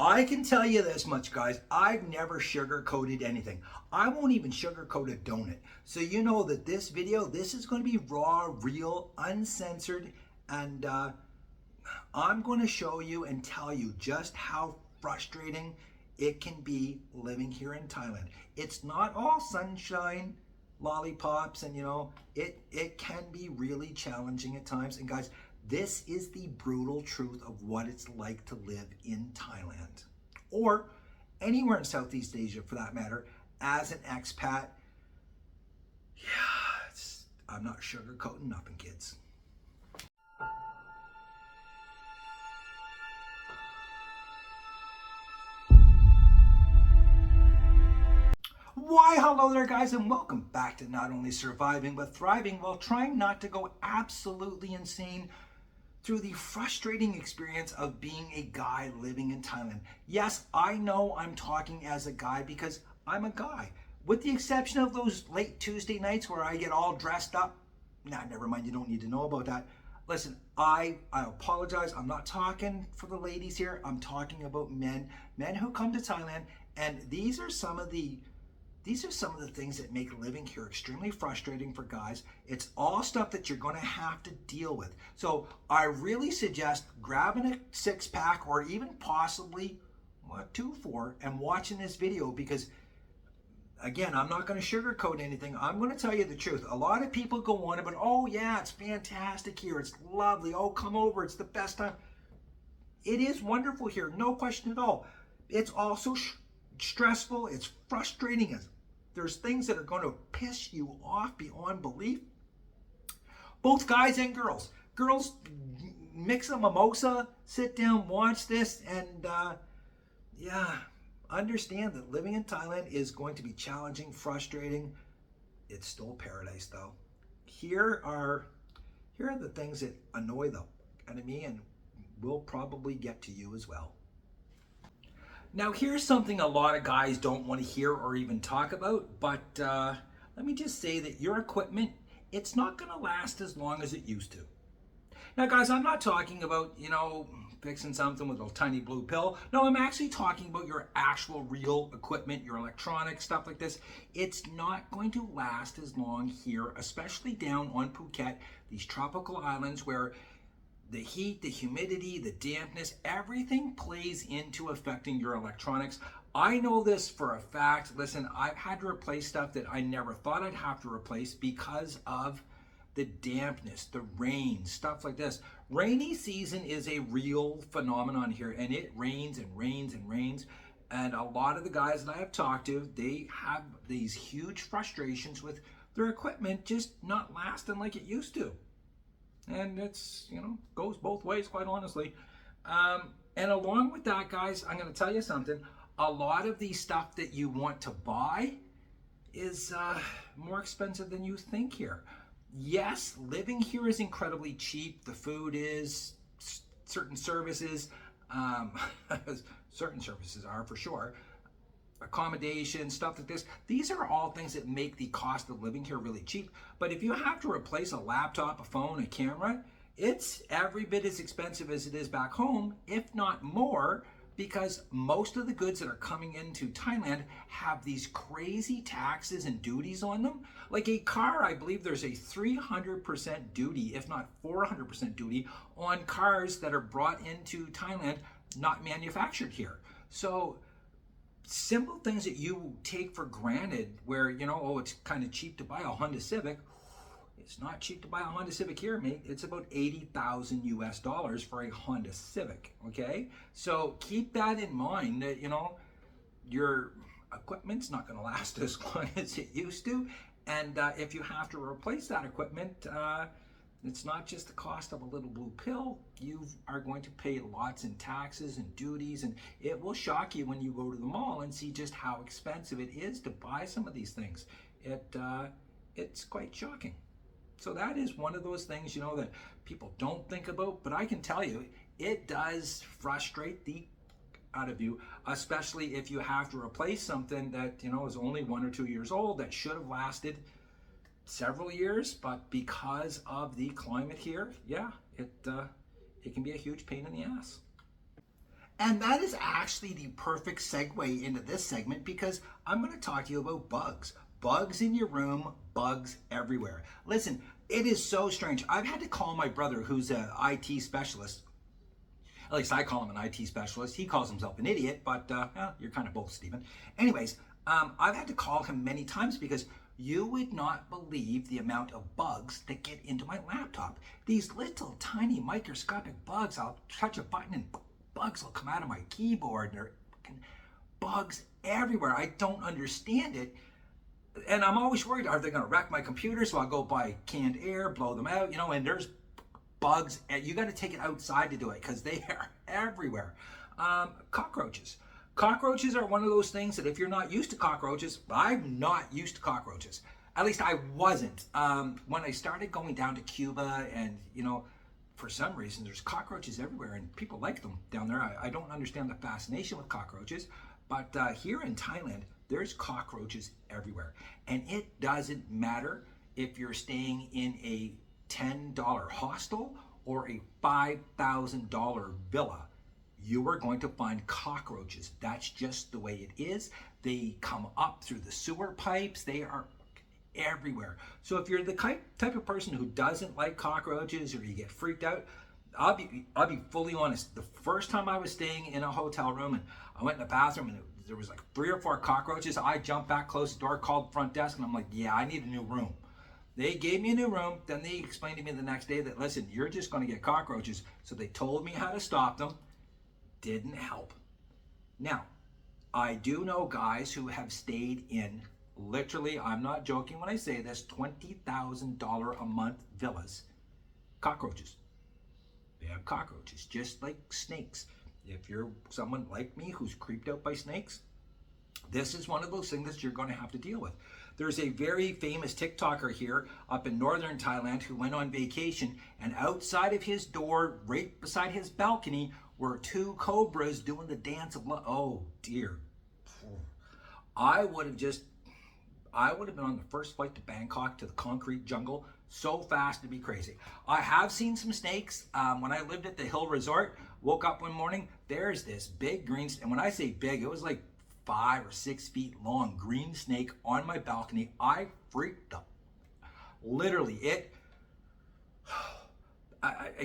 I can tell you this much, guys. I've never sugar-coated anything. I won't even sugarcoat a donut. So you know that this video, this is going to be raw, real, uncensored, and I'm going to show you and tell you just how frustrating it can be living here in Thailand. It's not all sunshine, lollipops, and it can be really challenging at times. And guys, this is the brutal truth of what it's like to live in Thailand or anywhere in Southeast Asia for that matter as an expat. Yeah, I'm not sugarcoating nothing, kids. Why, hello there, guys, and welcome back to not only surviving but thriving while trying not to go absolutely insane through the frustrating experience of being a guy living in Thailand. Yes, I know I'm talking as a guy because I'm a guy. With the exception of those late Tuesday nights where I get all dressed up. Nah, never mind, you don't need to know about that. Listen, I apologize. I'm not talking for the ladies here. I'm talking about men who come to Thailand, and these are some of the things that make living here extremely frustrating for guys. It's all stuff that you're going to have to deal with. So I really suggest grabbing a six-pack or even possibly 2-4 and watching this video because, again, I'm not going to sugarcoat anything. I'm going to tell you the truth. A lot of people go on about, oh yeah, it's fantastic here. It's lovely. Oh, come over. It's the best time. It is wonderful here. No question at all. It's also stressful. It's frustrating. There's things that are going to piss you off beyond belief. Both guys and girls. Girls, mix a mimosa, sit down, watch this, and yeah, understand that living in Thailand is going to be challenging, frustrating. It's still paradise, though. Here are the things that annoy the enemy and will probably get to you as well. Now, here's something a lot of guys don't want to hear or even talk about, but let me just say that your equipment, it's not going to last as long as it used to. Now, guys, I'm not talking about, fixing something with a tiny blue pill. No, I'm actually talking about your actual real equipment, your electronics, stuff like this. It's not going to last as long here, especially down on Phuket, these tropical islands where the heat, the humidity, the dampness, everything plays into affecting your electronics. I know this for a fact. Listen, I've had to replace stuff that I never thought I'd have to replace because of the dampness, the rain, stuff like this. Rainy season is a real phenomenon here, and it rains and rains and rains. And a lot of the guys that I have talked to, they have these huge frustrations with their equipment just not lasting like it used to. And it's, goes both ways, quite honestly. And along with that, guys, I'm going to tell you something. A lot of the stuff that you want to buy is more expensive than you think here. Yes, living here is incredibly cheap. The food is, certain services, certain services are for sure. Accommodation, stuff like this. These are all things that make the cost of living here really cheap. But if you have to replace a laptop, a phone, a camera, it's every bit as expensive as it is back home, if not more, because most of the goods that are coming into Thailand have these crazy taxes and duties on them. Like a car, I believe there's a 300% duty, if not 400% duty, on cars that are brought into Thailand, not manufactured here. So simple things that you take for granted where, it's kind of cheap to buy a Honda Civic. It's not cheap to buy a Honda Civic here, mate. It's about $80,000 US for a Honda Civic, okay? So keep that in mind that, your equipment's not going to last as long as it used to. And if you have to replace that equipment, it's not just the cost of a little blue pill. You are going to pay lots in taxes and duties, and it will shock you when you go to the mall and see just how expensive it is to buy some of these things. It's quite shocking. So that is one of those things, that people don't think about, but I can tell you, it does frustrate the out of you, especially if you have to replace something that, is only 1 or 2 years old that should have lasted several years, but because of the climate here, yeah, it can be a huge pain in the ass. And that is actually the perfect segue into this segment because I'm going to talk to you about bugs. Bugs in your room, bugs everywhere. Listen, it is so strange. I've had to call my brother, who's an IT specialist. At least I call him an IT specialist. He calls himself an idiot, but you're kind of both, Stephen. Anyways, I've had to call him many times because you would not believe the amount of bugs that get into my laptop. These little tiny microscopic bugs, I'll touch a button and bugs will come out of my keyboard, and there are bugs everywhere. I don't understand it. And I'm always worried, are they going to wreck my computer? So I'll go buy canned air, blow them out, and there's bugs. And you got to take it outside to do it because they are everywhere. Cockroaches. Cockroaches are one of those things that if you're not used to cockroaches, I'm not used to cockroaches. At least I wasn't. When I started going down to Cuba and, for some reason, there's cockroaches everywhere and people like them down there. I don't understand the fascination with cockroaches, but here in Thailand, there's cockroaches everywhere. And it doesn't matter if you're staying in a $10 hostel or a $5,000 villa. You are going to find cockroaches. That's just the way it is. They come up through the sewer pipes. They are everywhere. So if you're the type of person who doesn't like cockroaches or you get freaked out, I'll be fully honest. The first time I was staying in a hotel room and I went in the bathroom and there was like 3 or 4 cockroaches, I jumped back, closed the door, called the front desk, and I'm like, yeah, I need a new room. They gave me a new room. Then they explained to me the next day that, listen, you're just going to get cockroaches. So they told me how to stop them. Didn't help. Now, I do know guys who have stayed in, literally, I'm not joking when I say this, $20,000 a month villas. Cockroaches. They have cockroaches, just like snakes. If you're someone like me who's creeped out by snakes, this is one of those things that you're going to have to deal with. There's a very famous TikToker here up in northern Thailand who went on vacation, and outside of his door, right beside his balcony, were 2 cobras doing the dance of love. Oh dear. I would have been on the first flight to Bangkok to the concrete jungle so fast to be crazy. I have seen some snakes. When I lived at the Hill Resort, woke up one morning, there's this big green, and when I say big, it was like 5 or 6 feet long green snake on my balcony. I freaked up. Literally, it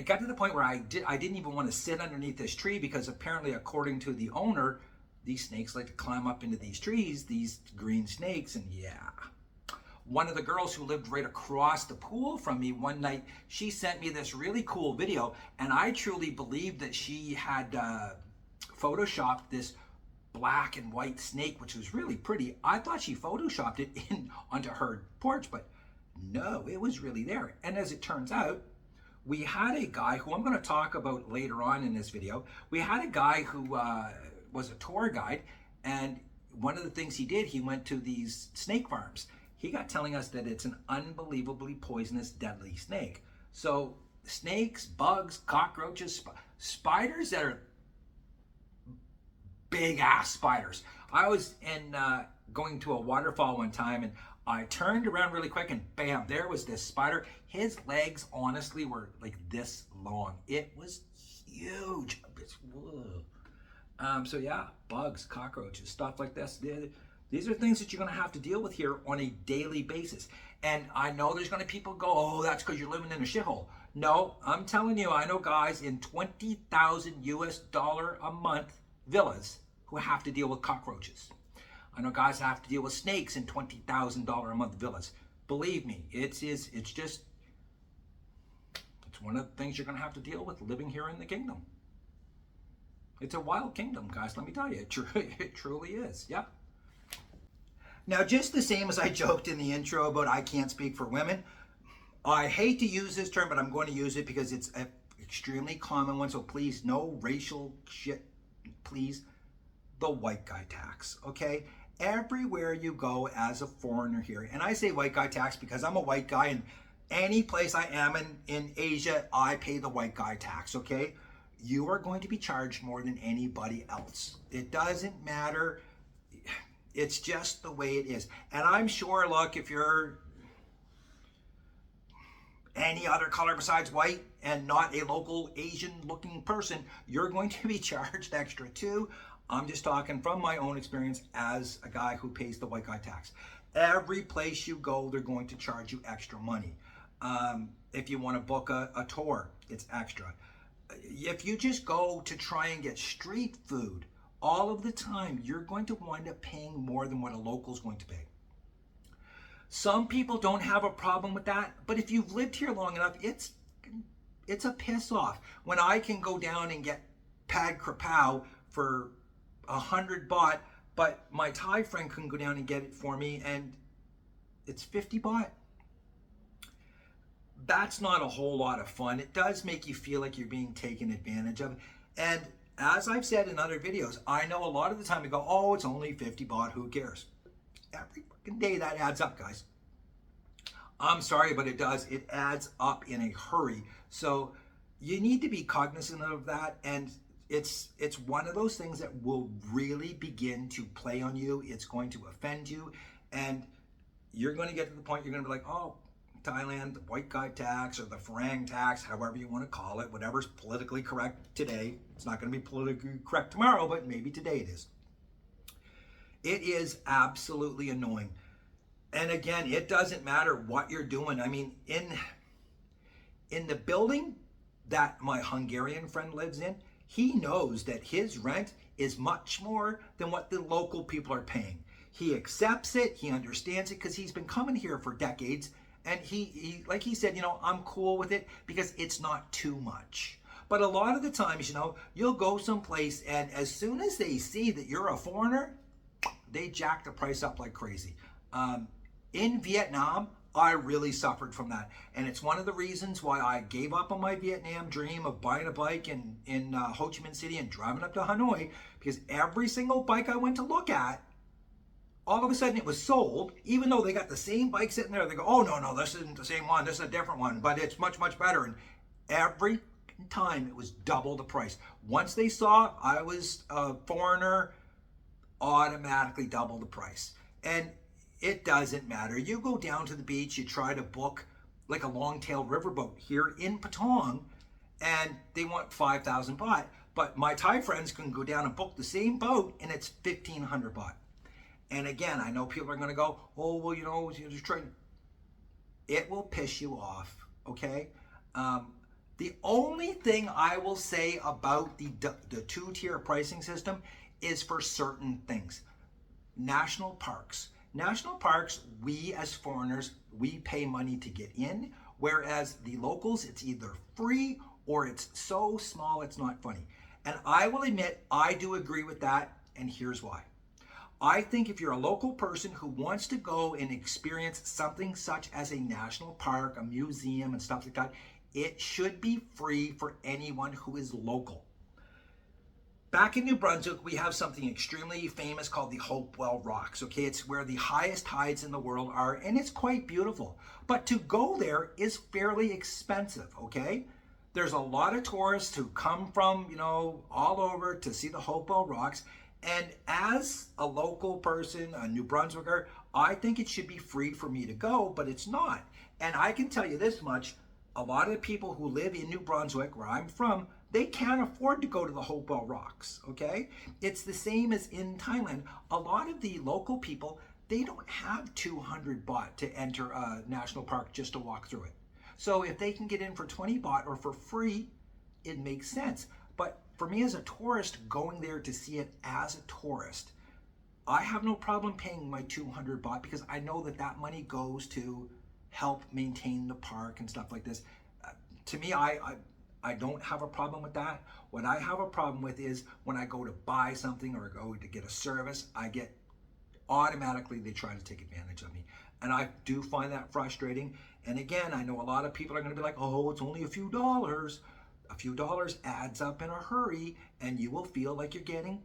got to the point where I didn't even want to sit underneath this tree because apparently, according to the owner, these snakes like to climb up into these trees, these green snakes, and yeah. One of the girls who lived right across the pool from me one night, she sent me this really cool video, and I truly believed that she had photoshopped this black and white snake, which was really pretty. I thought she photoshopped it onto her porch, but no, it was really there. And as it turns out, we had a guy who I'm going to talk about later on in this video. We had a guy who was a tour guide, and one of the things he did, he went to these snake farms. He got telling us that it's an unbelievably poisonous, deadly snake. So snakes, bugs, cockroaches, spiders that are big ass spiders. I was going to a waterfall one time, and I turned around really quick and bam, there was this spider. His legs honestly were like this long. It was huge. So yeah, bugs, cockroaches, stuff like this. These are things that you're going to have to deal with here on a daily basis. And I know there's going to be people go, oh, that's because you're living in a shithole. No, I'm telling you, I know guys in $20,000 a month villas who have to deal with cockroaches. I know guys have to deal with snakes in $20,000 a month villas. Believe me, it's one of the things you're going to have to deal with living here in the kingdom. It's a wild kingdom, guys, let me tell you. It truly is, yeah. Now, just the same as I joked in the intro about I can't speak for women, I hate to use this term, but I'm going to use it because it's an extremely common one, so please, no racial shit, please. The white guy tax, okay? Everywhere you go as a foreigner here, and I say white guy tax because I'm a white guy, and any place I am in Asia, I pay the white guy tax, okay? You are going to be charged more than anybody else. It doesn't matter. It's just the way it is. And I'm sure, look, if you're any other color besides white and not a local Asian looking person, you're going to be charged extra too. I'm just talking from my own experience as a guy who pays the white guy tax. Every place you go, they're going to charge you extra money. If you want to book a tour, it's extra. If you just go to try and get street food all of the time, you're going to wind up paying more than what a local's going to pay. Some people don't have a problem with that, but if you've lived here long enough, it's a piss off. When I can go down and get pad krapow for 100 baht, but my Thai friend can go down and get it for me and it's 50 baht. That's not a whole lot of fun. It does make you feel like you're being taken advantage of. And as I've said in other videos, I know a lot of the time we go, oh, it's only 50 baht, who cares? Every fucking day that adds up, guys. I'm sorry, but it does. It adds up in a hurry. So you need to be cognizant of that. And it's one of those things that will really begin to play on you. It's going to offend you. And you're going to get to the point you're going to be like, oh, Thailand, the white guy tax or the Farang tax, however you want to call it, whatever's politically correct today. It's not going to be politically correct tomorrow, but maybe today it is. It is absolutely annoying. And again, it doesn't matter what you're doing. I mean, in the building that my Hungarian friend lives in, he knows that his rent is much more than what the local people are paying. He accepts it, he understands it because he's been coming here for decades. And he, like he said, you know, I'm cool with it because it's not too much. But a lot of the times, you know, you'll go someplace and as soon as they see that you're a foreigner, they jack the price up like crazy. In Vietnam, I really suffered from that. And it's one of the reasons why I gave up on my Vietnam dream of buying a bike in Ho Chi Minh City and driving up to Hanoi, because every single bike I went to look at, all of a sudden it was sold, even though they got the same bike sitting there. They go, oh, no, this isn't the same one. This is a different one, but it's much, much better. And every time it was double the price. Once they saw I was a foreigner, automatically double the price. And it doesn't matter. You go down to the beach, you try to book like a long-tailed riverboat here in Patong, and they want 5,000 baht. But my Thai friends can go down and book the same boat, and it's 1,500 baht. And again, I know people are going to go, oh, well, you know, you're just trying. It will piss you off, okay? The only thing I will say about the two-tier pricing system is for certain things. National parks. National parks, we as foreigners, we pay money to get in, whereas the locals, it's either free or it's so small it's not funny. And I will admit, I do agree with that, and here's why. I think if you're a local person who wants to go and experience something such as a national park, a museum, and stuff like that, it should be free for anyone who is local. Back in New Brunswick, we have something extremely famous called the Hopewell Rocks, okay? It's where the highest tides in the world are, and it's quite beautiful. But to go there is fairly expensive, okay? There's a lot of tourists who come from, you know, all over to see the Hopewell Rocks. And as a local person, a New Brunswicker, I think it should be free for me to go, but it's not. And I can tell you this much, a lot of the people who live in New Brunswick, where I'm from, they can't afford to go to the Hopewell Rocks, okay? It's the same as in Thailand. A lot of the local people, they don't have 200 baht to enter a national park just to walk through it. So if they can get in for 20 baht or for free, it makes sense. But for me as a tourist, going there to see it as a tourist, I have no problem paying my 200 baht because I know that that money goes to help maintain the park and stuff like this. To me, I don't have a problem with that. What I have a problem with is when I go to buy something or go to get a service, I get automatically, they try to take advantage of me. And I do find that frustrating. And again, I know a lot of people are going to be like, oh, it's only a few dollars. A few dollars adds up in a hurry, and you will feel like you're getting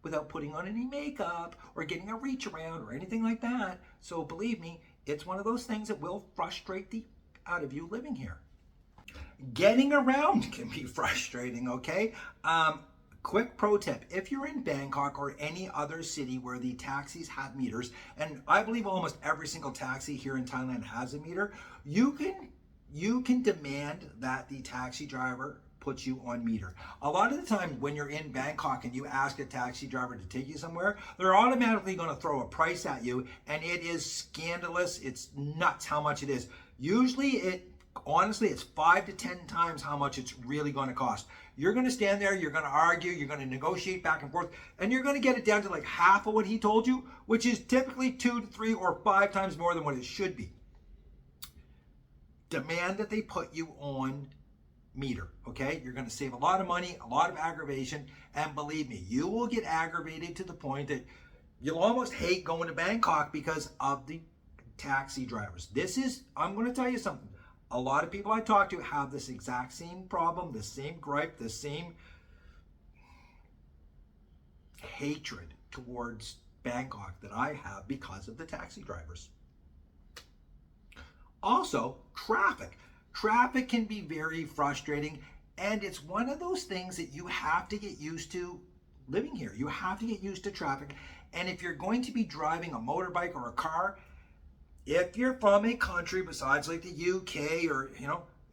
without putting on any makeup or getting a reach around or anything like that. So believe me, it's one of those things that will frustrate the out of you living here. Getting around can be frustrating, okay? Quick pro tip, if you're in Bangkok or any other city where the taxis have meters, and I believe almost every single taxi here in Thailand has a meter, you can you can demand that the taxi driver puts you on meter. A lot of the time when you're in Bangkok and you ask a taxi driver to take you somewhere, they're automatically going to throw a price at you, and it is scandalous. It's nuts how much it is. Usually honestly, it's 5 to 10 times how much it's really going to cost. You're going to stand there, you're going to argue, you're going to negotiate back and forth, and you're going to get it down to like half of what he told you, which is typically 2 to 3 or 5 times more than what it should be. Demand that they put you on meter, okay? You're going to save a lot of money, a lot of aggravation, and believe me, you will get aggravated to the point that you'll almost hate going to Bangkok because of the taxi drivers. I'm going to tell you something. A lot of people I talk to have this exact same problem, the same gripe, the same hatred towards Bangkok that I have because of the taxi drivers. Also, traffic. Traffic can be very frustrating, and it's one of those things that you have to get used to living here. You have to get used to traffic, and if you're going to be driving a motorbike or a car, if you're from a country besides like the UK or,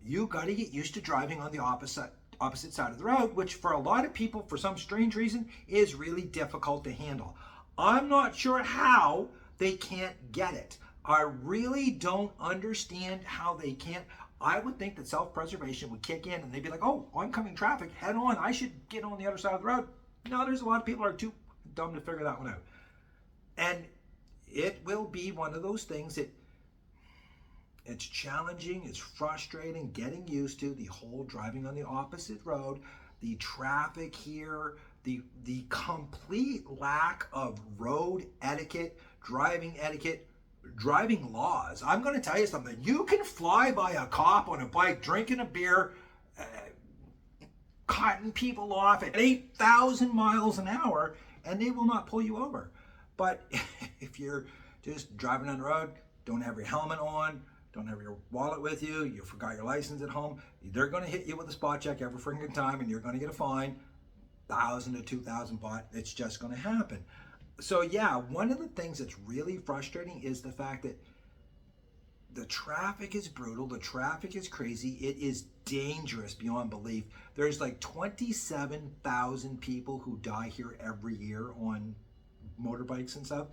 you got to get used to driving on the opposite side of the road, which for a lot of people, for some strange reason, is really difficult to handle. I'm not sure how they can't get it. I really don't understand how they can't. I would think that self-preservation would kick in and they'd be like, oh, oncoming traffic, head on, I should get on the other side of the road. No, there's a lot of people who are too dumb to figure that one out. And it will be one of those things that it's challenging, it's frustrating, getting used to the whole driving on the opposite road, the traffic here, the complete lack of road etiquette, driving laws. I'm going to tell you something. You can fly by a cop on a bike, drinking a beer, cutting people off at 8,000 miles an hour, and they will not pull you over. But if you're just driving on the road, don't have your helmet on, don't have your wallet with you, you forgot your license at home, they're going to hit you with a spot check every freaking time, and you're going to get a fine, 1,000 to 2,000 baht. It's just going to happen. So yeah, one of the things that's really frustrating is the fact that the traffic is brutal, the traffic is crazy, it is dangerous beyond belief. There's like 27,000 people who die here every year on motorbikes and stuff.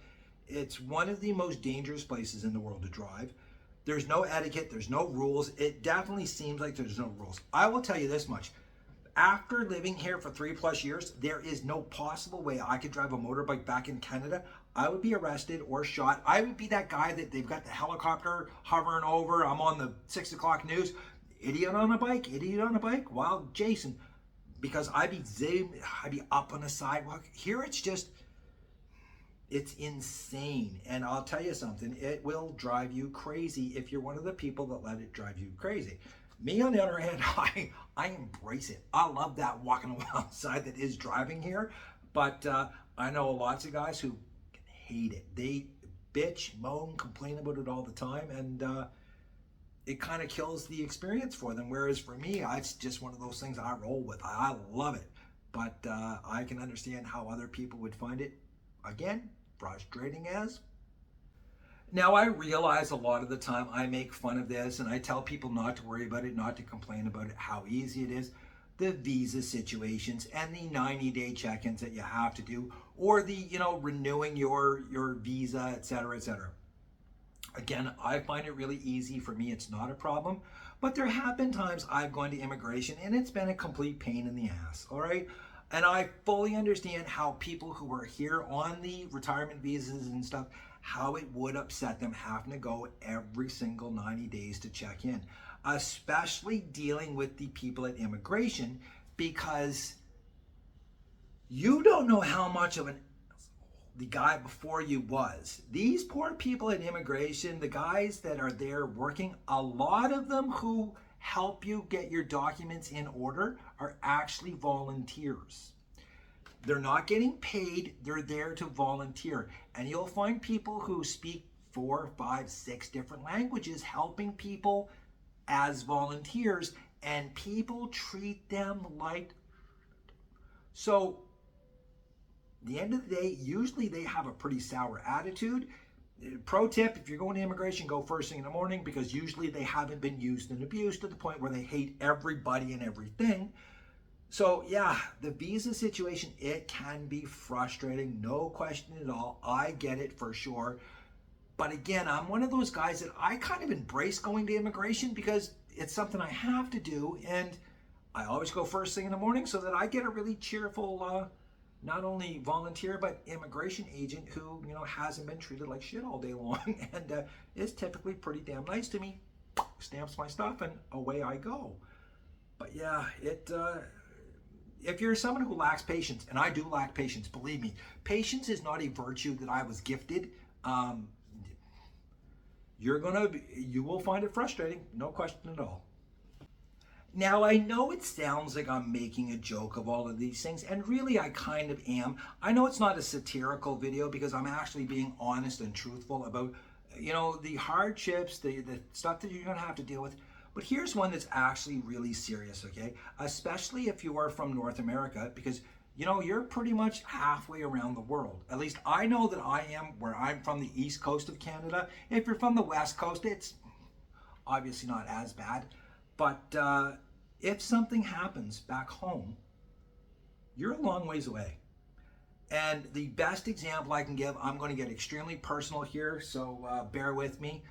It's one of the most dangerous places in the world to drive. There's no etiquette, there's no rules. It definitely seems like there's no rules. I will tell you this much. After living here for 3+ years, there is no possible way I could drive a motorbike back in Canada. I would be arrested or shot. I would be that guy that they've got the helicopter hovering over. I'm on the 6 o'clock news. Idiot on a bike, wild Jason. Because I'd be up on the sidewalk. Here it's insane. And I'll tell you something, it will drive you crazy if you're one of the people that let it drive you crazy. Me, on the other hand, I embrace it. I love that walking alongside that is driving here. But I know lots of guys who hate it. They bitch, moan, complain about it all the time. And it kind of kills the experience for them. Whereas for me, it's just one of those things I roll with. I love it. But I can understand how other people would find it, again, frustrating as. Now, I realize a lot of the time I make fun of this and I tell people not to worry about it, not to complain about it, how easy it is. The visa situations and the 90-day check-ins that you have to do, or the, renewing your visa, etc., etc. Again, I find it really easy. For me, it's not a problem. But there have been times I've gone to immigration and it's been a complete pain in the ass, all right? And I fully understand how people who are here on the retirement visas and stuff, how it would upset them having to go every single 90 days to check in, especially dealing with the people at immigration, because you don't know how much of the guy before you was. These poor people at immigration, the guys that are there working, a lot of them who help you get your documents in order are actually volunteers. They're not getting paid, they're there to volunteer. And you'll find people who speak 4, 5, 6 different languages helping people as volunteers, and people treat them like. So, at the end of the day, usually they have a pretty sour attitude. Pro tip, if you're going to immigration, go first thing in the morning, because usually they haven't been used and abused to the point where they hate everybody and everything. So yeah, the visa situation, it can be frustrating, no question at all. I get it for sure. But again, I'm one of those guys that I kind of embrace going to immigration because it's something I have to do. And I always go first thing in the morning so that I get a really cheerful, not only volunteer, but immigration agent who, hasn't been treated like shit all day long and is typically pretty damn nice to me, stamps my stuff, and away I go. But yeah, if you're someone who lacks patience, and I do lack patience, believe me, patience is not a virtue that I was gifted. You will find it frustrating, no question at all. Now, I know it sounds like I'm making a joke of all of these things, and really I kind of am. I know it's not a satirical video because I'm actually being honest and truthful about, the hardships, the stuff that you're going to have to deal with. But here's one that's actually really serious, okay? Especially if you are from North America, because, you're pretty much halfway around the world. At least I know that I am, where I'm from the east coast of Canada. If you're from the west coast, it's obviously not as bad. But if something happens back home, you're a long ways away. And the best example I can give, I'm going to get extremely personal here, so bear with me.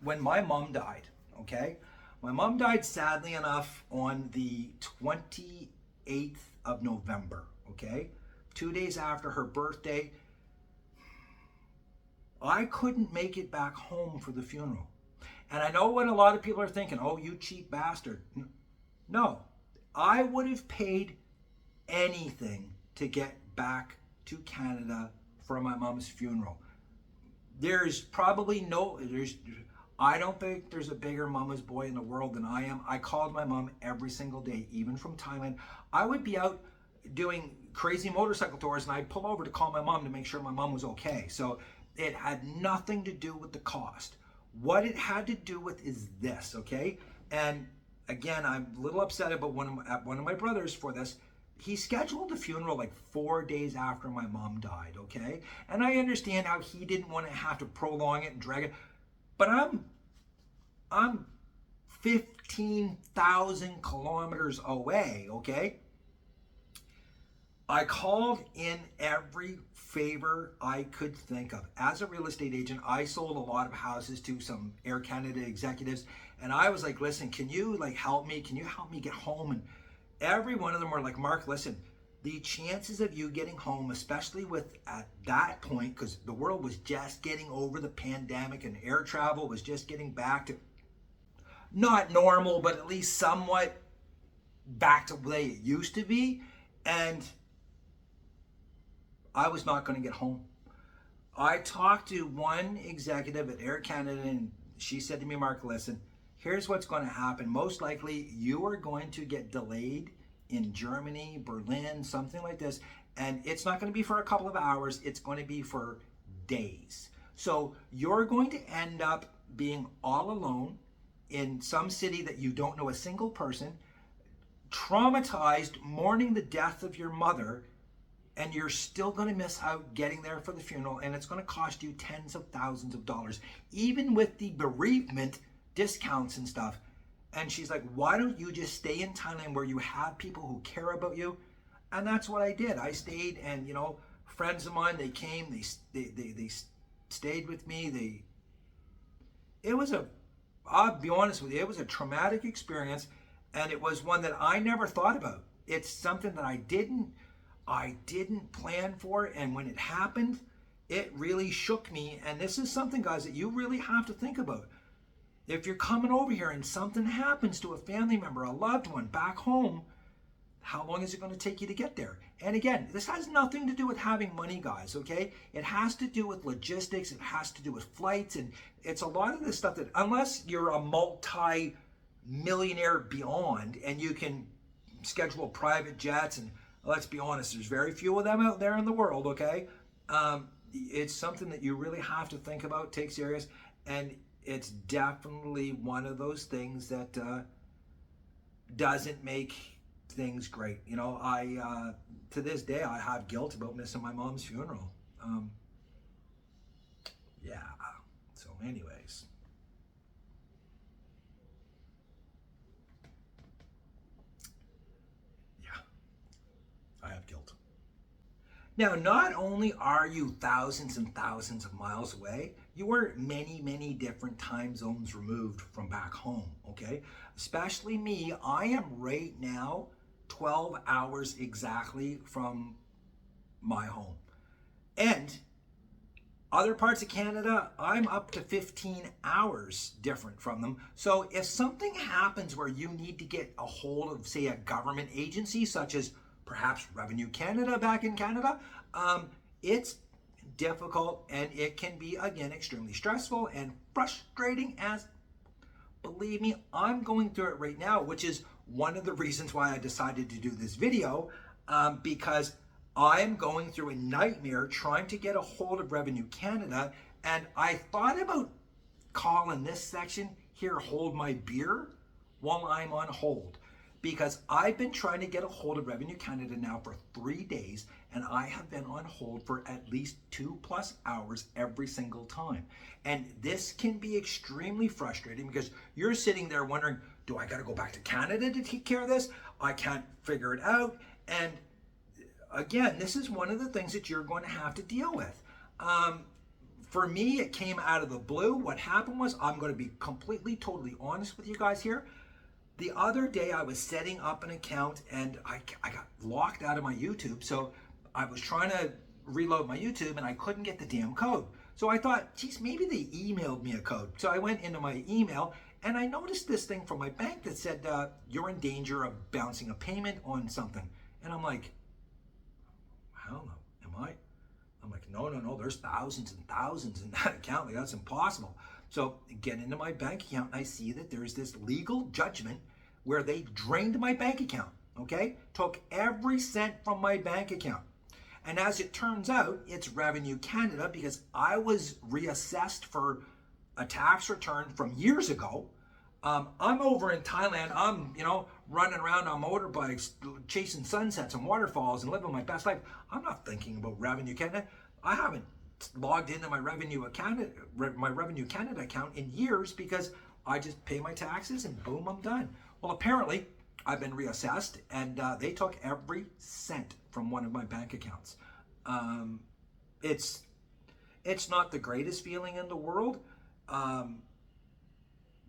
When my mom died, okay? My mom died, sadly enough, on the 28th of November, okay? 2 days after her birthday. I couldn't make it back home for the funeral. And I know what a lot of people are thinking, oh, you cheap bastard. No, I would have paid anything to get back to Canada for my mom's funeral. I don't think there's a bigger mama's boy in the world than I am. I called my mom every single day, even from Thailand. I would be out doing crazy motorcycle tours and I'd pull over to call my mom to make sure my mom was okay. So it had nothing to do with the cost. What it had to do with is this, okay? And again, I'm a little upset about one of my brothers for this. He scheduled the funeral like 4 days after my mom died, okay? And I understand how he didn't want to have to prolong it and drag it, but I'm 15,000 kilometers away, okay? I called in every favor I could think of. As a real estate agent, I sold a lot of houses to some Air Canada executives, and I was like, listen, can you help me? Can you help me get home? And every one of them were like, Mark, listen, the chances of you getting home, especially at that point, because the world was just getting over the pandemic and air travel was just getting back to, not normal, but at least somewhat back to the way it used to be. And I was not going to get home. I talked to one executive at Air Canada, and she said to me, Mark, listen, here's what's going to happen. Most likely you are going to get delayed in Germany, Berlin, something like this. And it's not going to be for a couple of hours. It's going to be for days. So you're going to end up being all alone in some city that you don't know a single person, traumatized, mourning the death of your mother, and you're still going to miss out getting there for the funeral, and it's going to cost you tens of thousands of dollars, even with the bereavement discounts and stuff. And she's like, why don't you just stay in Thailand where you have people who care about you? And that's what I did. I stayed, and friends of mine, they came, they stayed with me. I'll be honest with you, it was a traumatic experience, and it was one that I never thought about. It's something that I didn't plan for, and when it happened, it really shook me. And this is something, guys, that you really have to think about. If you're coming over here and something happens to a family member, a loved one back home, how long is it going to take you to get there? And again, this has nothing to do with having money, guys, okay? It has to do with logistics. It has to do with flights. And it's a lot of this stuff that, unless you're a multi-millionaire beyond and you can schedule private jets, and let's be honest, there's very few of them out there in the world, okay? It's something that you really have to think about, take serious, and it's definitely one of those things that doesn't make things great. I to this day, I have guilt about missing my mom's funeral. Yeah. So anyways, yeah, I have guilt. Now, not only are you thousands and thousands of miles away, you are many, many different time zones removed from back home, okay? Especially me, I am right now 12 hours exactly from my home. And other parts of Canada, I'm up to 15 hours different from them. So if something happens where you need to get a hold of, say, a government agency, such as perhaps Revenue Canada back in Canada, it's difficult and it can be, again, extremely stressful and frustrating as, believe me, I'm going through it right now, which is one of the reasons why I decided to do this video, because I'm going through a nightmare trying to get a hold of Revenue Canada, and I thought about calling this section here "Hold My Beer" while I'm on hold, because I've been trying to get a hold of Revenue Canada now for 3 days, and I have been on hold for at least 2+ hours every single time. And this can be extremely frustrating because you're sitting there wondering, do I got to go back to Canada to take care of this? I can't figure it out. And again, this is one of the things that you're going to have to deal with. For me, it came out of the blue. What happened was, I'm going to be completely, totally honest with you guys here. The other day, I was setting up an account and I got locked out of my YouTube. So I was trying to reload my YouTube and I couldn't get the damn code. So I thought, geez, maybe they emailed me a code. So I went into my email and I noticed this thing from my bank that said, you're in danger of bouncing a payment on something. And I'm like, hell no, am I? I'm like, no, there's thousands and thousands in that account. Like, that's impossible. So get into my bank account and I see that there's this legal judgment where they drained my bank account, okay? Took every cent from my bank account. And as it turns out, it's Revenue Canada because I was reassessed for a tax return from years ago. I'm over in Thailand. I'm, running around on motorbikes, chasing sunsets and waterfalls and living my best life. I'm not thinking about Revenue Canada. I haven't logged into my Revenue Canada account in years because I just pay my taxes and boom, I'm done. Well, apparently I've been reassessed and they took every cent from one of my bank accounts. It's not the greatest feeling in the world.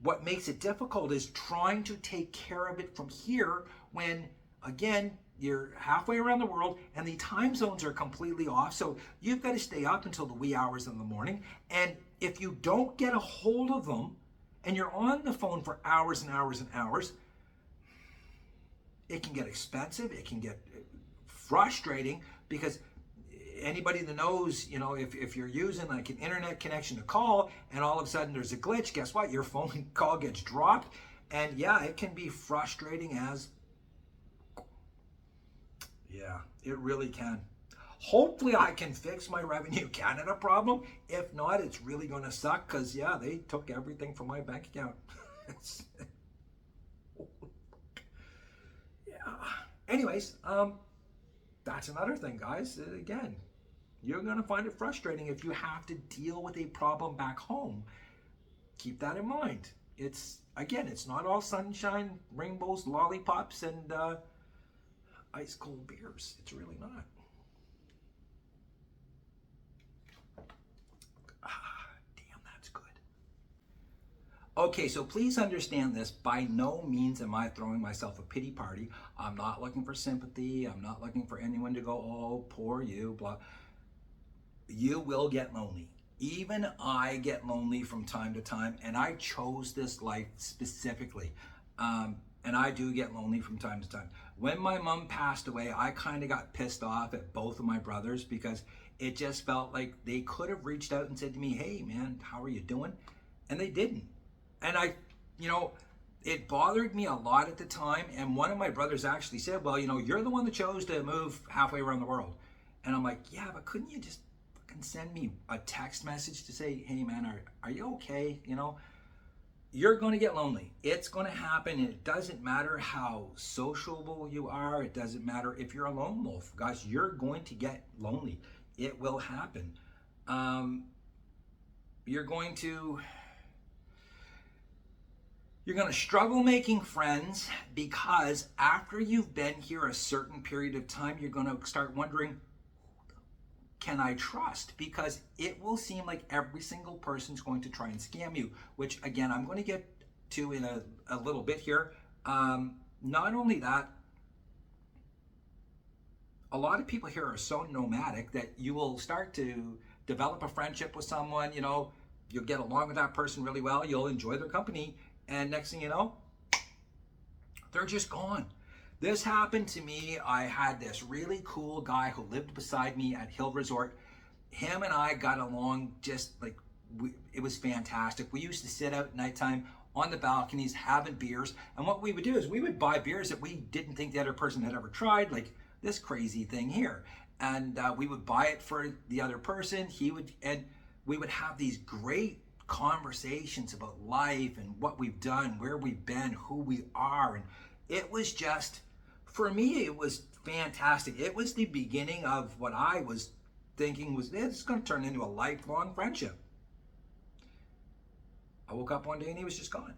What makes it difficult is trying to take care of it from here when, again, you're halfway around the world and the time zones are completely off. So you've got to stay up until the wee hours in the morning. And if you don't get a hold of them and you're on the phone for hours and hours and hours, it can get expensive. It can get frustrating because anybody that knows, if you're using like an internet connection to call and all of a sudden there's a glitch, guess what? Your phone call gets dropped. And yeah, it can be frustrating as, yeah, it really can. Hopefully I can fix my Revenue Canada problem. If not, it's really going to suck because, yeah, they took everything from my bank account. Yeah. Anyways, that's another thing, guys. Again, you're going to find it frustrating if you have to deal with a problem back home. Keep that in mind. It's not all sunshine, rainbows, lollipops, and ice cold beers. It's really not. Damn, that's good. Okay, so please understand this. By no means am I throwing myself a pity party. I'm not looking for sympathy. I'm not looking for anyone to go, oh, poor you, blah. You will get lonely. Even I get lonely from time to time, and I chose this life specifically. And I do get lonely from time to time. When my mom passed away, I kind of got pissed off at both of my brothers because it just felt like they could have reached out and said to me, hey man, how are you doing? And they didn't. And it bothered me a lot at the time. And one of my brothers actually said, well, you're the one that chose to move halfway around the world. And I'm like, yeah, but couldn't you just fucking send me a text message to say, hey man, are you okay? You're going to get lonely. It's going to happen. It doesn't matter how sociable you are. It doesn't matter if you're a lone wolf. Guys, you're going to get lonely. It will happen. you're going to struggle making friends, because after you've been here a certain period of time, you're going to start wondering, can I trust? Because it will seem like every single person's going to try and scam you, which again, I'm going to get to in a little bit here. Not only that, a lot of people here are so nomadic that you will start to develop a friendship with someone, you'll get along with that person really well, you'll enjoy their company, and next thing you know, they're just gone. This happened to me. I had this really cool guy who lived beside me at Hill Resort. Him and I got along just like, it was fantastic. We used to sit out at nighttime on the balconies having beers, and what we would do is we would buy beers that we didn't think the other person had ever tried, like this crazy thing here, and we would buy it for the other person. And we would have these great conversations about life and what we've done, where we've been, who we are, and it was just, for me, it was fantastic. It was the beginning of what I was thinking was, this is going to turn into a lifelong friendship. I woke up one day and he was just gone.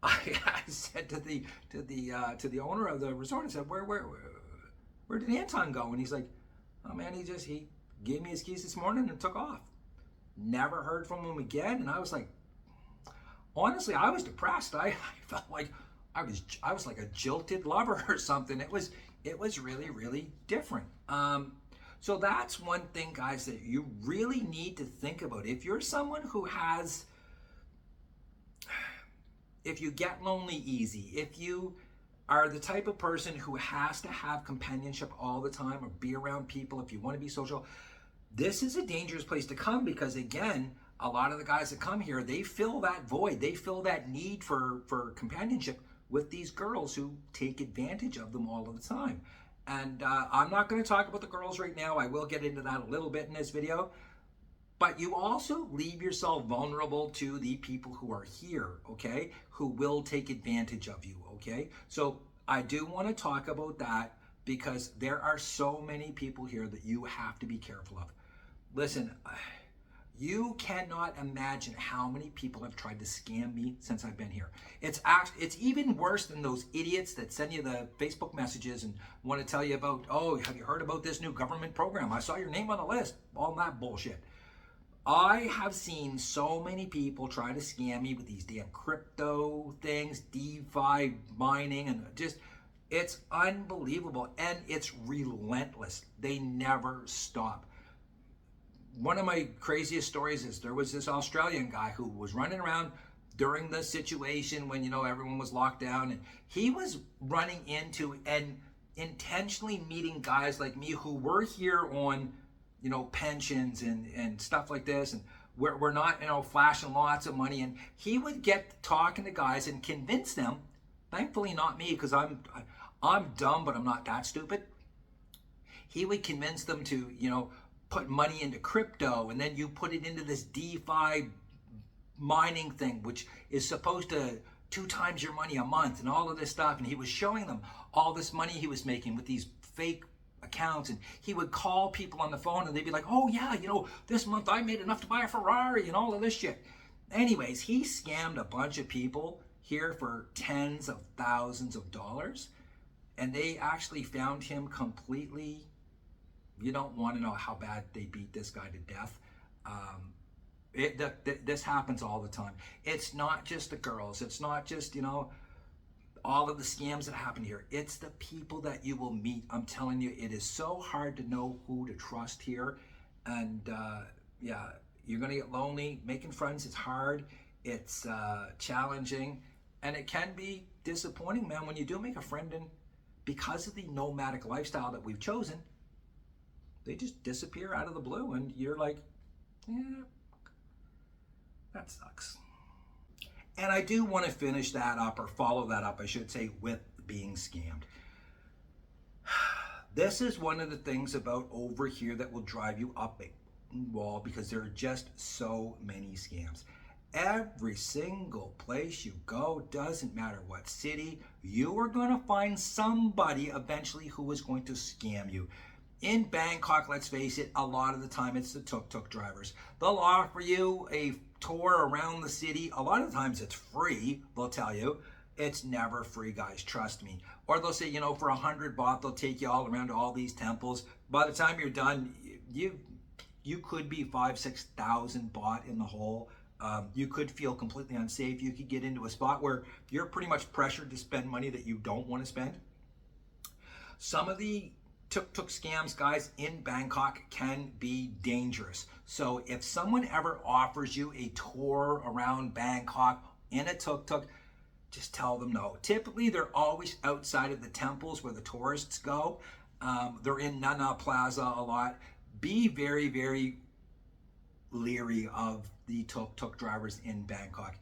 I said to the owner of the resort, I said, where did Anton go? And he's like, oh man, he gave me his keys this morning and took off. Never heard from him again. And I was like, honestly, I was depressed. I felt like I was like a jilted lover or something. It was really, really different. So that's one thing, guys, that you really need to think about. If you're someone if you get lonely easy, if you are the type of person who has to have companionship all the time or be around people, if you want to be social, this is a dangerous place to come, because again, a lot of the guys that come here, they fill that void. They fill that need for companionship with these girls who take advantage of them all of the time. And I'm not going to talk about the girls right now. I will get into that a little bit in this video. But you also leave yourself vulnerable to the people who are here, okay? Who will take advantage of you, okay? So I do want to talk about that, because there are so many people here that you have to be careful of. Listen, you cannot imagine how many people have tried to scam me since I've been here. It's even worse than those idiots that send you the Facebook messages and want to tell you about, oh, have you heard about this new government program? I saw your name on the list. All that bullshit. I have seen so many people try to scam me with these damn crypto things, DeFi mining, and just, it's unbelievable, and it's relentless. They never stop. One of my craziest stories is there was this Australian guy who was running around during the situation when, everyone was locked down, and he was running into and intentionally meeting guys like me who were here on, pensions and stuff like this, and we're not, flashing lots of money, and he would get talking to guys and convince them, thankfully not me, because I'm dumb, but I'm not that stupid. He would convince them to, put money into crypto, and then you put it into this DeFi mining thing, which is supposed to 2 times your money a month and all of this stuff. And he was showing them all this money he was making with these fake accounts, and he would call people on the phone and they'd be like, oh yeah, this month I made enough to buy a Ferrari and all of this shit. Anyways, he scammed a bunch of people here for tens of thousands of dollars, and they actually found him completely. You don't want to know how bad they beat this guy to death. This happens all the time. It's not just the girls. It's not just, all of the scams that happen here. It's the people that you will meet. I'm telling you, it is so hard to know who to trust here. And yeah, you're going to get lonely. Making friends, it's hard. It's challenging. And it can be disappointing, man, when you do make a friend, and because of the nomadic lifestyle that we've chosen, they just disappear out of the blue, and you're like, yeah, that sucks. And I do want to finish that up, or follow that up, I should say, with being scammed. This is one of the things about over here that will drive you up a wall, because there are just so many scams. Every single place you go, doesn't matter what city, you are going to find somebody eventually who is going to scam you. In Bangkok, let's face it, a lot of the time it's the tuk-tuk drivers. They'll offer you a tour around the city. A lot of times it's free, they'll tell you. It's never free, guys, trust me. Or they'll say, you know, for 100 baht, they'll take you all around to all these temples. By the time you're done, you could be 5,000-6,000 baht in the hole. You could feel completely unsafe. You could get into a spot where you're pretty much pressured to spend money that you don't want to spend. Some of the tuk-tuk scams, guys, in Bangkok can be dangerous. So if someone ever offers you a tour around Bangkok in a tuk-tuk, just tell them no. Typically, they're always outside of the temples where the tourists go. They're in Nana Plaza a lot. Be very, very leery of the tuk-tuk drivers in Bangkok.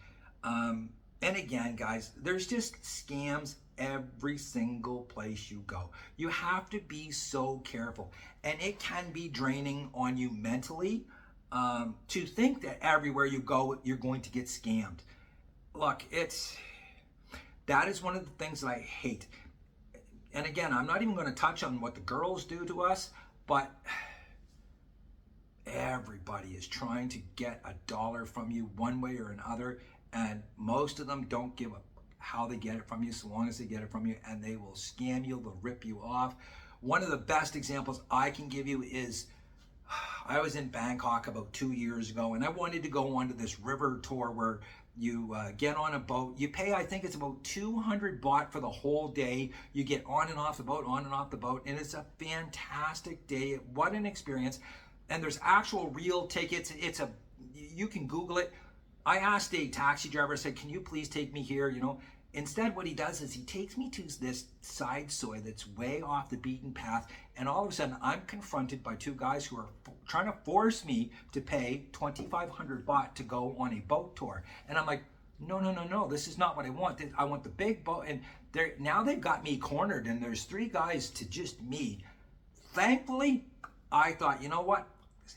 And again, guys, there's just scams every single place you go. You have to be so careful, and it can be draining on you mentally to think that everywhere you go you're going to get scammed. Look, that is one of the things that I hate. And again, I'm not even going to touch on what the girls do to us, but everybody is trying to get a dollar from you one way or another, and most of them don't give a how they get it from you, so long as they get it from you, and they will scam you, they'll rip you off. One of the best examples I can give you is, I was in Bangkok about 2 years ago, and I wanted to go onto this river tour where you get on a boat. You pay, I think it's about 200 baht for the whole day. You get on and off the boat, on and off the boat, and it's a fantastic day. What an experience. And there's actual real tickets. You can Google it. I asked a taxi driver, I said, can you please take me here, you know? Instead, what he does is he takes me to this side soy that's way off the beaten path, and all of a sudden I'm confronted by two guys who are trying to force me to pay 2,500 baht to go on a boat tour. And I'm like, no, this is not what I want. I want the big boat. And now they've got me cornered, and there's three guys to just me. Thankfully, I thought, you know what?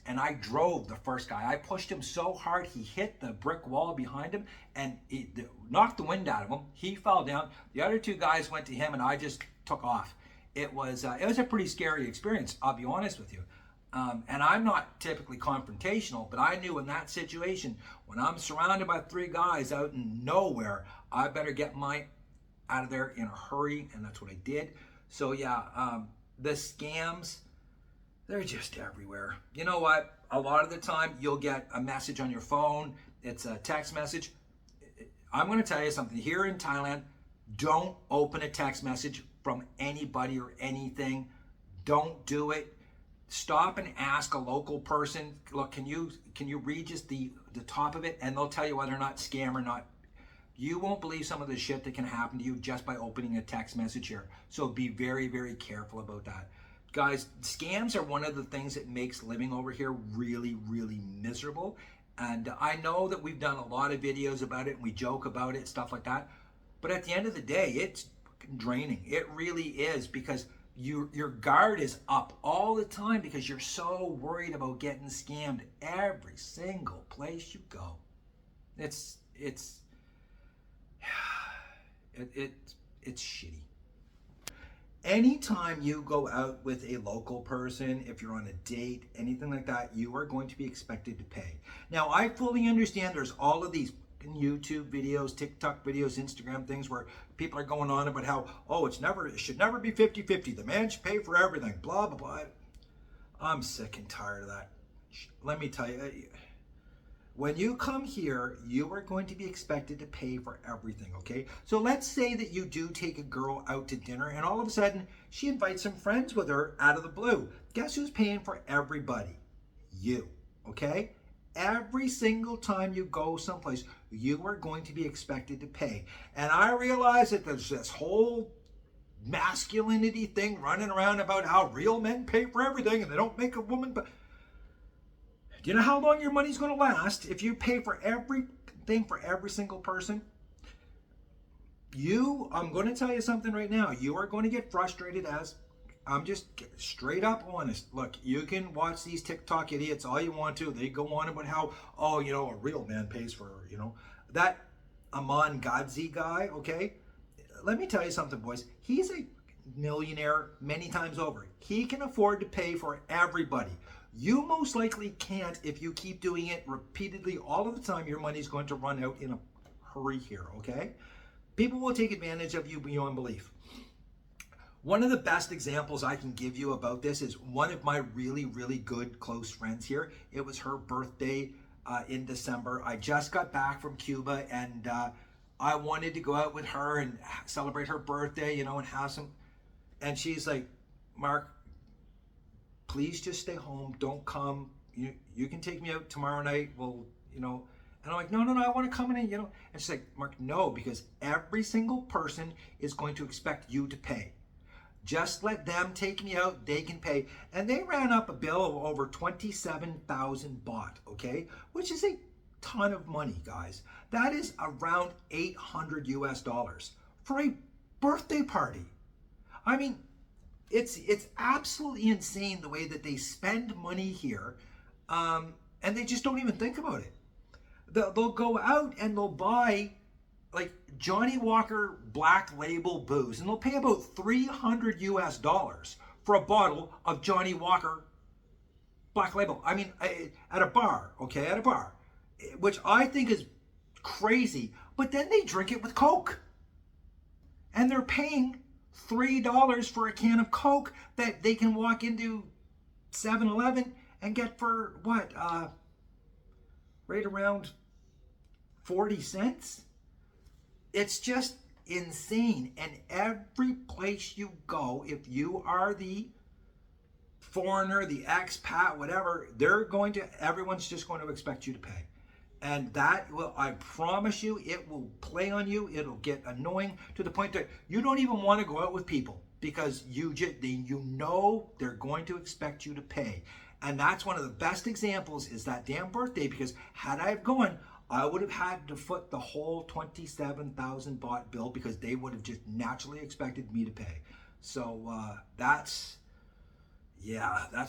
And I drove the first guy. I pushed him so hard he hit the brick wall behind him, and it knocked the wind out of him. He fell down. The other two guys went to him, and I just took off. It was a pretty scary experience, I'll be honest with you. And I'm not typically confrontational, but I knew in that situation, when I'm surrounded by three guys out in nowhere, I better get out of there in a hurry, and that's what I did. So yeah, the scams, they're just everywhere. You know what? A lot of the time, you'll get a message on your phone. It's a text message. I'm going to tell you something. Here in Thailand, don't open a text message from anybody or anything. Don't do it. Stop and ask a local person, look, can you read just the top of it? And they'll tell you whether or not scam or not. You won't believe some of the shit that can happen to you just by opening a text message here. So be very, very careful about that. Guys, scams are one of the things that makes living over here really, really miserable. And I know that we've done a lot of videos about it, and we joke about it, stuff like that. But at the end of the day, it's draining. It really is, because your guard is up all the time because you're so worried about getting scammed every single place you go. It's shitty. Anytime you go out with a local person, if you're on a date, anything like that, you are going to be expected to pay. Now, I fully understand there's all of these YouTube videos, TikTok videos, Instagram things where people are going on about how, oh, it should never be 50-50. The man should pay for everything, blah, blah, blah. I'm sick and tired of that. Let me tell you, when you come here, you are going to be expected to pay for everything, okay? So let's say that you do take a girl out to dinner, and all of a sudden, she invites some friends with her out of the blue. Guess who's paying for everybody? You, okay? Every single time you go someplace, you are going to be expected to pay. And I realize that there's this whole masculinity thing running around about how real men pay for everything and they don't make a woman. But do you know how long your money's going to last if you pay for everything for every single person? I'm going to tell you something right now. You are going to get frustrated as, I'm just straight up honest. Look, you can watch these TikTok idiots all you want to. They go on about how, oh, you know, a real man pays for, you know, that Aman Gadzi guy, okay? Let me tell you something, boys. He's a millionaire many times over. He can afford to pay for everybody. You most likely can't if you keep doing it repeatedly all of the time. Your money's going to run out in a hurry here, okay? People will take advantage of you beyond belief. One of the best examples I can give you about this is one of my really, really good close friends here. It was her birthday in December. I just got back from Cuba, and I wanted to go out with her and celebrate her birthday, you know, and have some. And she's like, Mark, please just stay home. Don't come. You can take me out tomorrow night. Well, you know. And I'm like, no, I want to come in, you know. And she's like, Mark, no, because every single person is going to expect you to pay. Just let them take me out, they can pay. And they ran up a bill of over 27,000 baht, okay? Which is a ton of money, guys. That is around 800 US dollars for a birthday party. I mean, it's absolutely insane the way that they spend money here, and they just don't even think about it. They'll go out and they'll buy like Johnny Walker Black Label booze, and they'll pay about 300 US dollars for a bottle of Johnny Walker Black Label. I mean, at a bar, okay, at a bar, which I think is crazy. But then they drink it with Coke, and they're paying $3 for a can of Coke that they can walk into 7-Eleven and get for what? Right around 40 cents? It's just insane. And every place you go, if you are the foreigner, the expat, whatever, everyone's just going to expect you to pay. And that will, I promise you, it will play on you. It'll get annoying to the point that you don't even want to go out with people because you know they're going to expect you to pay. And that's one of the best examples is that damn birthday, because had I have gone, I would have had to foot the whole 27,000 baht bill because they would have just naturally expected me to pay. So that's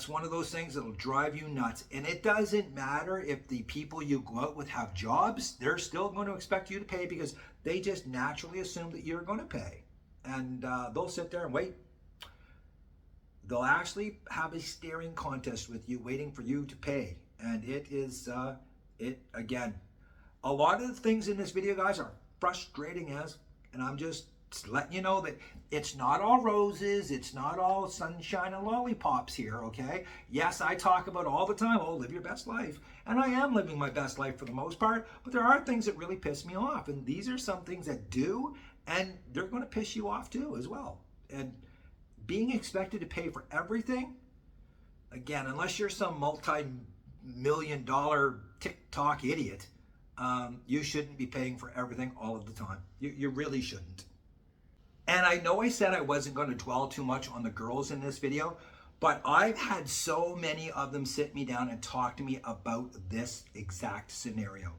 one of those things that'll drive you nuts. And it doesn't matter if the people you go out with have jobs, they're still going to expect you to pay because they just naturally assume that you're going to pay. And they'll sit there and wait. They'll actually have a staring contest with you waiting for you to pay. And it is, again, a lot of the things in this video, guys, are frustrating and I'm just letting you know that it's not all roses, it's not all sunshine and lollipops here, okay? Yes, I talk about all the time, oh, live your best life. And I am living my best life for the most part, but there are things that really piss me off. And these are some things that do, and they're going to piss you off too as well. And being expected to pay for everything, again, unless you're some multi-million-dollar TikTok idiot, you shouldn't be paying for everything all of the time. You really shouldn't. And I know I said I wasn't going to dwell too much on the girls in this video, but I've had so many of them sit me down and talk to me about this exact scenario.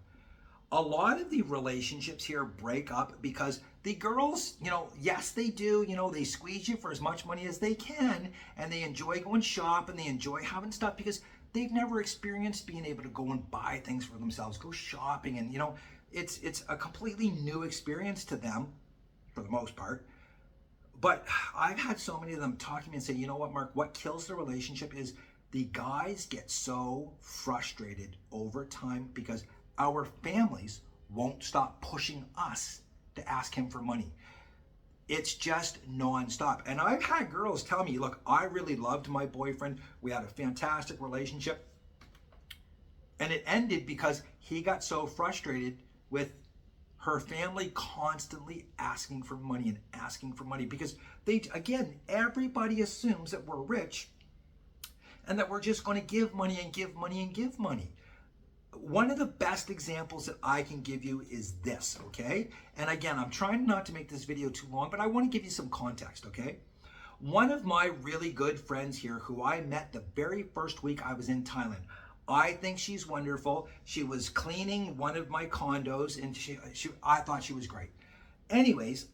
A lot of the relationships here break up because the girls, yes, they do, they squeeze you for as much money as they can, and they enjoy going shopping, they enjoy having stuff because they've never experienced being able to go and buy things for themselves, go shopping, and it's a completely new experience to them for the most part. But I've had so many of them talk to me and say, you know what, Mark, what kills the relationship is the guys get so frustrated over time because our families won't stop pushing us to ask him for money. It's just nonstop. And I've had girls tell me, look, I really loved my boyfriend. We had a fantastic relationship. And it ended because he got so frustrated with her family constantly asking for money because everybody assumes that we're rich and that we're just going to give money and give money and give money. One of the best examples that I can give you is this, okay? And again, I'm trying not to make this video too long, but I want to give you some context, okay? One of my really good friends here who I met the very first week I was in Thailand, I think she's wonderful. She was cleaning one of my condos and I thought she was great. Anyways,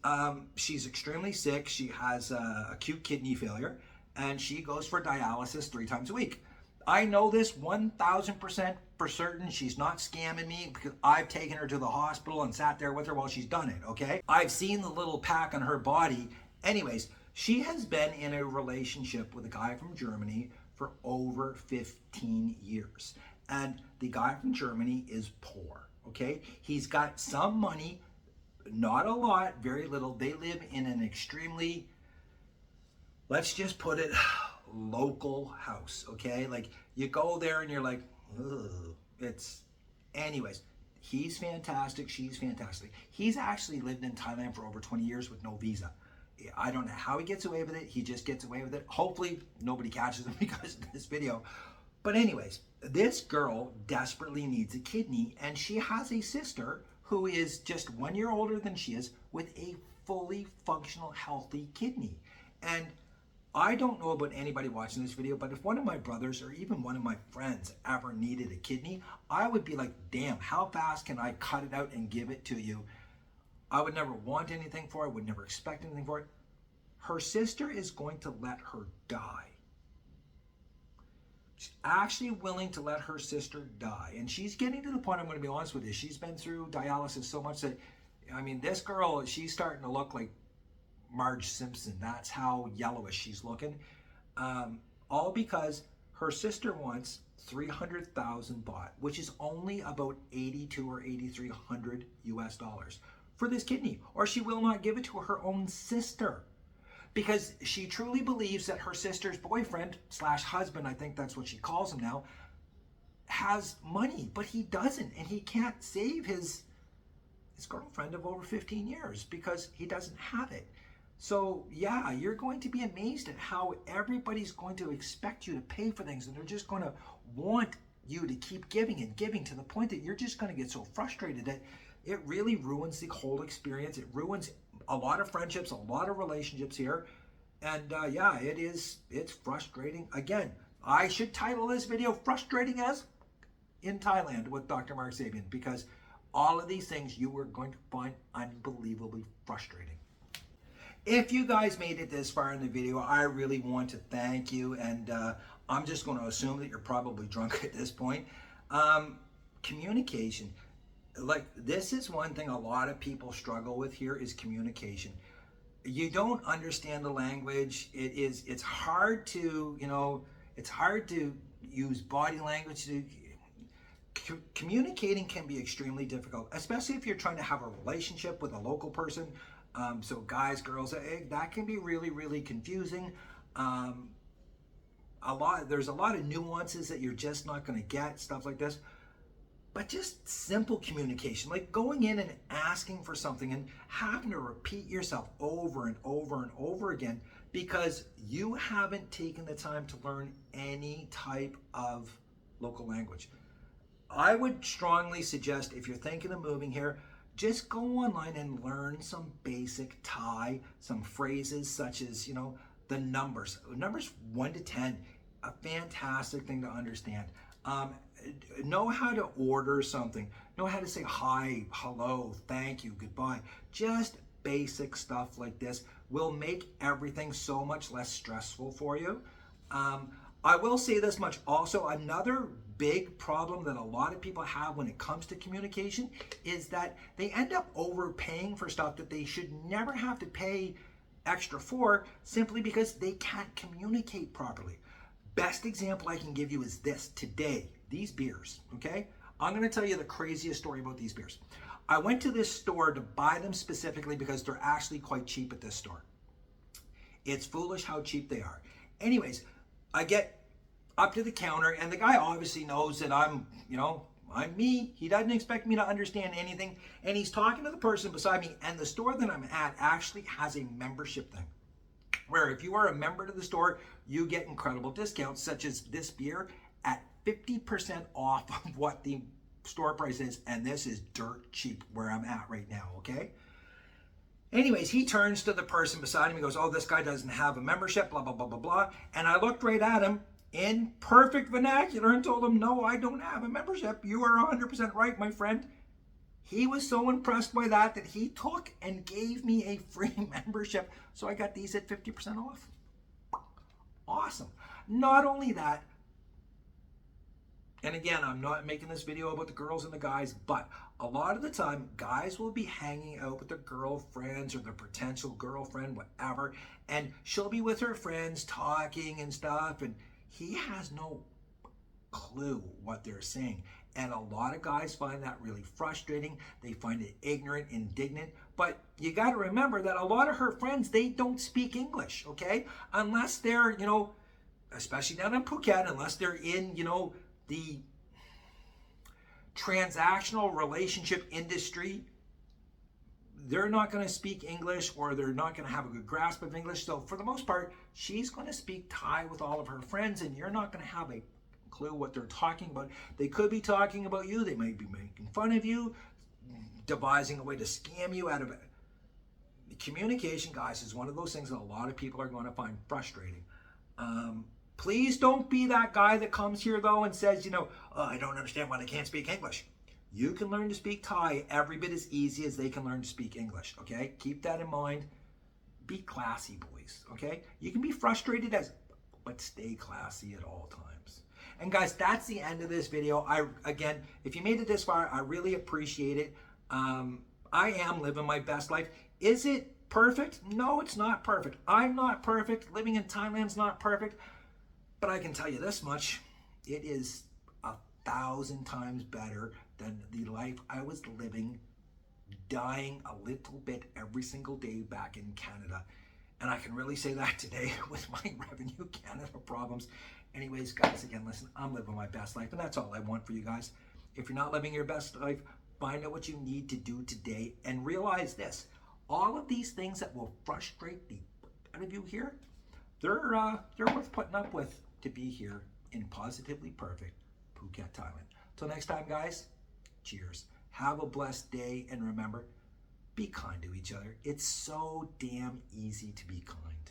she's extremely sick. She has acute kidney failure and she goes for dialysis 3 times a week. I know this 1,000% for certain. She's not scamming me because I've taken her to the hospital and sat there with her while she's done it, okay? I've seen the little pack on her body. Anyways, She has been in a relationship with a guy from Germany for over 15 years. And the guy from Germany is poor, okay? He's got some money, not a lot, very little. They live in an extremely, let's just put it, local house, okay? Like you go there and you're like, ugh, it's, anyways. He's fantastic. She's fantastic. He's actually lived in Thailand for over 20 years with no visa. I don't know how he gets away with it. He just gets away with it. Hopefully nobody catches him because of this video. But anyways, this girl desperately needs a kidney, and she has a sister who is just 1 year older than she is with a fully functional, healthy kidney. And I don't know about anybody watching this video, but if one of my brothers or even one of my friends ever needed a kidney, I would be like, damn, how fast can I cut it out and give it to you? I would never want anything for it, would never expect anything for it. Her sister is going to let her die. She's actually willing to let her sister die. And she's getting to the point, I'm going to be honest with you, she's been through dialysis so much that, I mean, this girl, she's starting to look like Marge Simpson. That's how yellowish she's looking. All because her sister wants 300,000 baht, which is only about 82 or 8,300 US dollars for this kidney, or she will not give it to her own sister because she truly believes that her sister's boyfriend slash husband, I think that's what she calls him now, has money, but he doesn't, and he can't save his girlfriend of over 15 years because he doesn't have it. So yeah, you're going to be amazed at how everybody's going to expect you to pay for things, and they're just going to want you to keep giving and giving to the point that you're just going to get so frustrated that it really ruins the whole experience. It ruins a lot of friendships, a lot of relationships here. And yeah, it's frustrating. Again, I should title this video Frustrating as in Thailand with Dr. Mark Sabian, because all of these things you are going to find unbelievably frustrating. If you guys made it this far in the video, I really want to thank you, and I'm just going to assume that you're probably drunk at this point. Communication. Like, this is one thing a lot of people struggle with here is communication. You don't understand the language. It's hard to, it's hard to use body language. Communicating can be extremely difficult, especially if you're trying to have a relationship with a local person. So guys, girls, that can be really, really confusing. There's a lot of nuances that you're just not going to get, stuff like this. But just simple communication, like going in and asking for something and having to repeat yourself over and over and over again because you haven't taken the time to learn any type of local language. I would strongly suggest, if you're thinking of moving here, just go online and learn some basic Thai, some phrases such as, the numbers 1 to 10, a fantastic thing to understand. Know how to order something, know how to say hi, hello, thank you, goodbye. Just basic stuff like this will make everything so much less stressful for you. I will say this much also, another big problem that a lot of people have when it comes to communication is that they end up overpaying for stuff that they should never have to pay extra for simply because they can't communicate properly. Best example I can give you is this today, these beers, okay? I'm gonna tell you the craziest story about these beers. I went to this store to buy them specifically because they're actually quite cheap at this store. It's foolish how cheap they are. Anyways, I get up to the counter and the guy obviously knows that I'm me. He doesn't expect me to understand anything. And he's talking to the person beside me, and the store that I'm at actually has a membership thing, where if you are a member to the store, you get incredible discounts, such as this beer at 50% off of what the store price is, and this is dirt cheap where I'm at right now, okay? Anyways, he turns to the person beside him, he goes, oh, this guy doesn't have a membership, blah, blah, blah, blah, blah. And I looked right at him in perfect vernacular and told him, no, I don't have a membership. You are 100% right, my friend. He was so impressed by that he took and gave me a free membership. So I got these at 50% off. Awesome. Not only that, and again, I'm not making this video about the girls and the guys, but a lot of the time, guys will be hanging out with their girlfriends or their potential girlfriend, whatever, and she'll be with her friends talking and stuff, and he has no clue what they're saying. And a lot of guys find that really frustrating. They find it ignorant, indignant. But you got to remember that a lot of her friends, they don't speak English, okay? Unless they're, especially down in Phuket, unless they're in, the transactional relationship industry, they're not going to speak English, or they're not going to have a good grasp of English. So for the most part, she's going to speak Thai with all of her friends, and you're not going to have a clue what they're talking about. They could be talking about you. They might be making fun of you, devising a way to scam you out of it. Communication, guys, is one of those things that a lot of people are going to find frustrating. Please don't be that guy that comes here, though, and says, oh, I don't understand why they can't speak English. You can learn to speak Thai every bit as easy as they can learn to speak English, okay? Keep that in mind. Be classy, boys, okay? You can be frustrated but stay classy at all times. And guys, that's the end of this video. Again, if you made it this far, I really appreciate it. I am living my best life. Is it perfect? No, it's not perfect. I'm not perfect. Living in Thailand's not perfect. But I can tell you this much. It is 1,000 times better than the life I was living, dying a little bit every single day back in Canada. And I can really say that today with my Revenue Canada problems. Anyways, guys, again, listen, I'm living my best life, and that's all I want for you guys. If you're not living your best life, find out what you need to do today, and realize this. All of these things that will frustrate the out of you here, they're worth putting up with to be here in positively perfect Phuket, Thailand. Till next time, guys, cheers. Have a blessed day, and remember, be kind to each other. It's so damn easy to be kind.